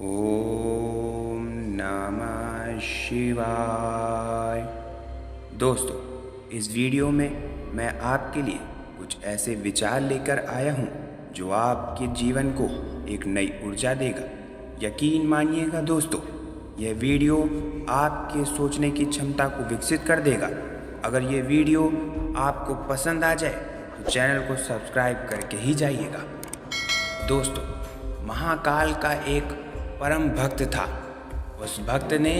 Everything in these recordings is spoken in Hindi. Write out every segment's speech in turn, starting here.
ओम नमः शिवाय। दोस्तों, इस वीडियो में मैं आपके लिए कुछ ऐसे विचार लेकर आया हूँ जो आपके जीवन को एक नई ऊर्जा देगा। यकीन मानिएगा दोस्तों, यह वीडियो आपके सोचने की क्षमता को विकसित कर देगा। अगर ये वीडियो आपको पसंद आ जाए तो चैनल को सब्सक्राइब करके ही जाइएगा। दोस्तों, महाकाल का एक परम भक्त था। उस भक्त ने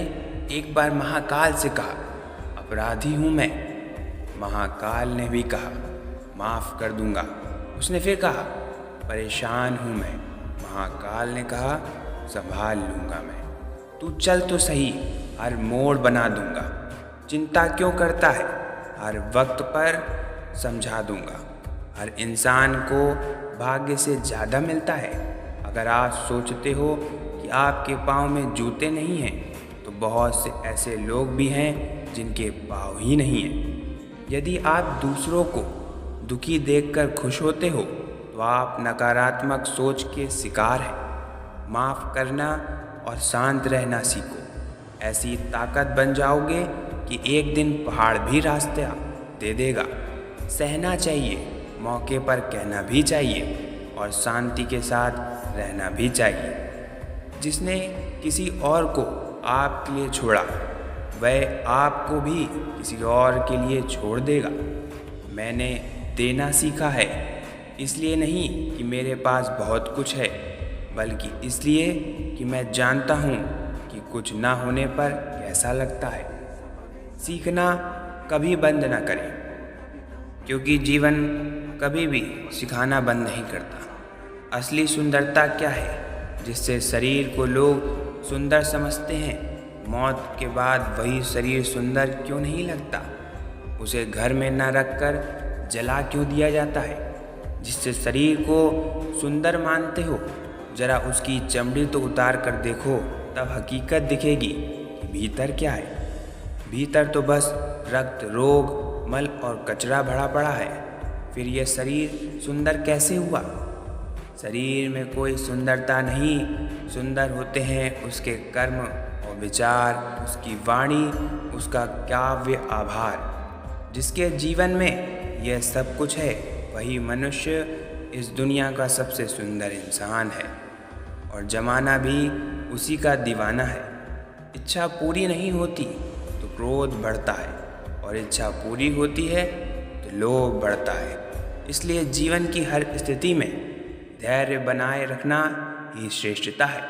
एक बार महाकाल से कहा, अपराधी हूँ मैं। महाकाल ने भी कहा, माफ़ कर दूंगा। उसने फिर कहा, परेशान हूँ मैं। महाकाल ने कहा, संभाल लूँगा मैं। तू चल तो सही, हर मोड़ बना दूंगा। चिंता क्यों करता है, हर वक्त पर समझा दूंगा। हर इंसान को भाग्य से ज़्यादा मिलता है। अगर आप सोचते हो कि आपके पाँव में जूते नहीं हैं, तो बहुत से ऐसे लोग भी हैं जिनके पाँव ही नहीं हैं। यदि आप दूसरों को दुखी देखकर खुश होते हो तो आप नकारात्मक सोच के शिकार हैं। माफ़ करना और शांत रहना सीखो। ऐसी ताकत बन जाओगे कि एक दिन पहाड़ भी रास्ता दे देगा। सहना चाहिए, मौके पर कहना भी चाहिए और शांति के साथ रहना भी चाहिए। जिसने किसी और को आपके लिए छोड़ा, वह आपको भी किसी और के लिए छोड़ देगा। मैंने देना सीखा है, इसलिए नहीं कि मेरे पास बहुत कुछ है, बल्कि इसलिए कि मैं जानता हूँ कि कुछ ना होने पर कैसा लगता है। सीखना कभी बंद ना करें, क्योंकि जीवन कभी भी सिखाना बंद नहीं करता। असली सुंदरता क्या है, जिससे शरीर को लोग सुंदर समझते हैं, मौत के बाद वही शरीर सुंदर क्यों नहीं लगता? उसे घर में न रखकर जला क्यों दिया जाता है? जिससे शरीर को सुंदर मानते हो, जरा उसकी चमड़ी तो उतार कर देखो, तब हकीकत दिखेगी कि भीतर क्या है। भीतर तो बस रक्त, रोग, मल और कचरा भरा पड़ा है। फिर यह शरीर सुंदर कैसे हुआ? शरीर में कोई सुंदरता नहीं, सुंदर होते हैं उसके कर्म और विचार, उसकी वाणी, उसका काव्य आभार। जिसके जीवन में यह सब कुछ है, वही मनुष्य इस दुनिया का सबसे सुंदर इंसान है और जमाना भी उसी का दीवाना है। इच्छा पूरी नहीं होती तो क्रोध बढ़ता है, और इच्छा पूरी होती है तो लोभ बढ़ता है। इसलिए जीवन की हर स्थिति में धैर्य बनाए रखना ही श्रेष्ठता है।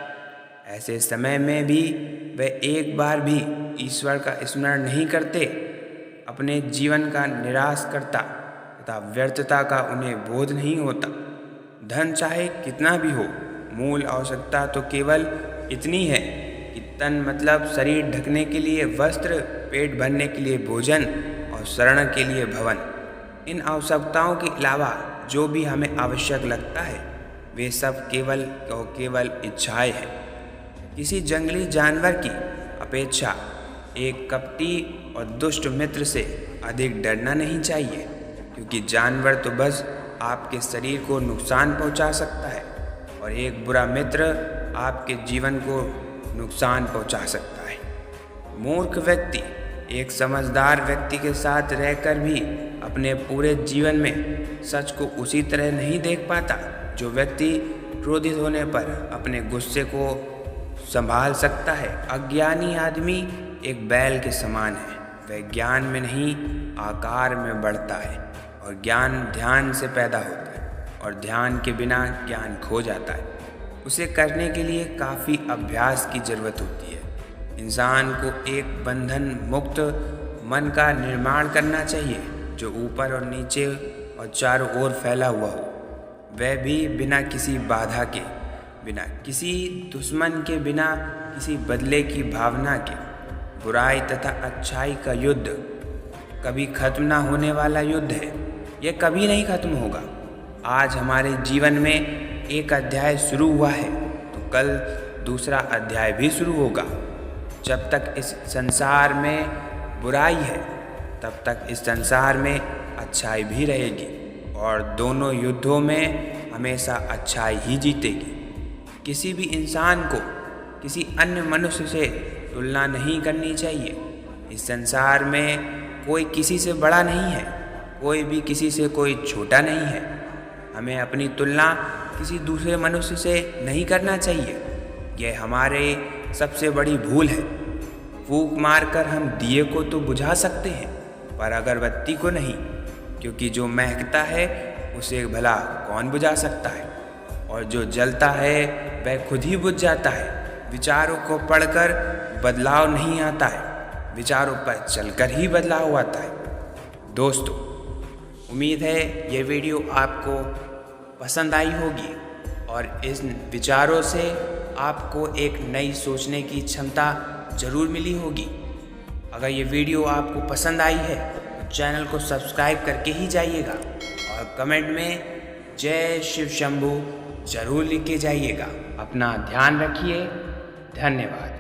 ऐसे समय में भी वे एक बार भी ईश्वर का स्मरण नहीं करते, अपने जीवन का निराश करता तथा व्यर्थता का उन्हें बोध नहीं होता। धन चाहे कितना भी हो, मूल आवश्यकता तो केवल इतनी है कि तन मतलब शरीर ढकने के लिए वस्त्र, पेट भरने के लिए भोजन और शरण के लिए भवन। इन आवश्यकताओं के अलावा जो भी हमें आवश्यक लगता है, वे सब केवल इच्छाएं हैं। किसी जंगली जानवर की अपेक्षा एक कपटी और दुष्ट मित्र से अधिक डरना नहीं चाहिए, क्योंकि जानवर तो बस आपके शरीर को नुकसान पहुंचा सकता है और एक बुरा मित्र आपके जीवन को नुकसान पहुंचा सकता है। मूर्ख व्यक्ति एक समझदार व्यक्ति के साथ रहकर भी अपने पूरे जीवन में सच को उसी तरह नहीं देख पाता। जो व्यक्ति क्रोधित होने पर अपने गुस्से को संभाल सकता है। अज्ञानी आदमी एक बैल के समान है। वह ज्ञान में नहीं, आकार में बढ़ता है, और ज्ञान ध्यान से पैदा होता है, और ध्यान के बिना ज्ञान खो जाता है। उसे करने के लिए काफ़ी अभ्यास की ज़रूरत होती है। इंसान को एक बंधन मुक्त मन का निर्माण करना चाहिए, जो ऊपर और नीचे और चारों ओर फैला हुआ हो। वह भी बिना किसी बाधा के, बिना किसी दुश्मन के, बिना किसी बदले की भावना के। बुराई तथा अच्छाई का युद्ध कभी खत्म ना होने वाला युद्ध है। यह कभी नहीं खत्म होगा। आज हमारे जीवन में एक अध्याय शुरू हुआ है तो कल दूसरा अध्याय भी शुरू होगा। जब तक इस संसार में बुराई है, तब तक इस संसार में अच्छाई भी रहेगी, और दोनों युद्धों में हमेशा अच्छाई ही जीतेगी। किसी भी इंसान को किसी अन्य मनुष्य से तुलना नहीं करनी चाहिए। इस संसार में कोई किसी से बड़ा नहीं है, कोई भी किसी से कोई छोटा नहीं है। हमें अपनी तुलना किसी दूसरे मनुष्य से नहीं करना चाहिए। यह हमारे सबसे बड़ी भूल है। फूंक मारकर हम दिए को तो बुझा सकते हैं, पर अगरबत्ती को नहीं, क्योंकि जो महकता है उसे भला कौन बुझा सकता है, और जो जलता है वह खुद ही बुझ जाता है। विचारों को पढ़कर बदलाव नहीं आता है, विचारों पर चलकर ही बदलाव आता है। दोस्तों, उम्मीद है ये वीडियो आपको पसंद आई होगी और इस विचारों से आपको एक नई सोचने की क्षमता ज़रूर मिली होगी। अगर ये वीडियो आपको पसंद आई है तो चैनल को सब्सक्राइब करके ही जाइएगा और कमेंट में जय शिव शंभू ज़रूर लिख के जाइएगा। अपना ध्यान रखिए। धन्यवाद।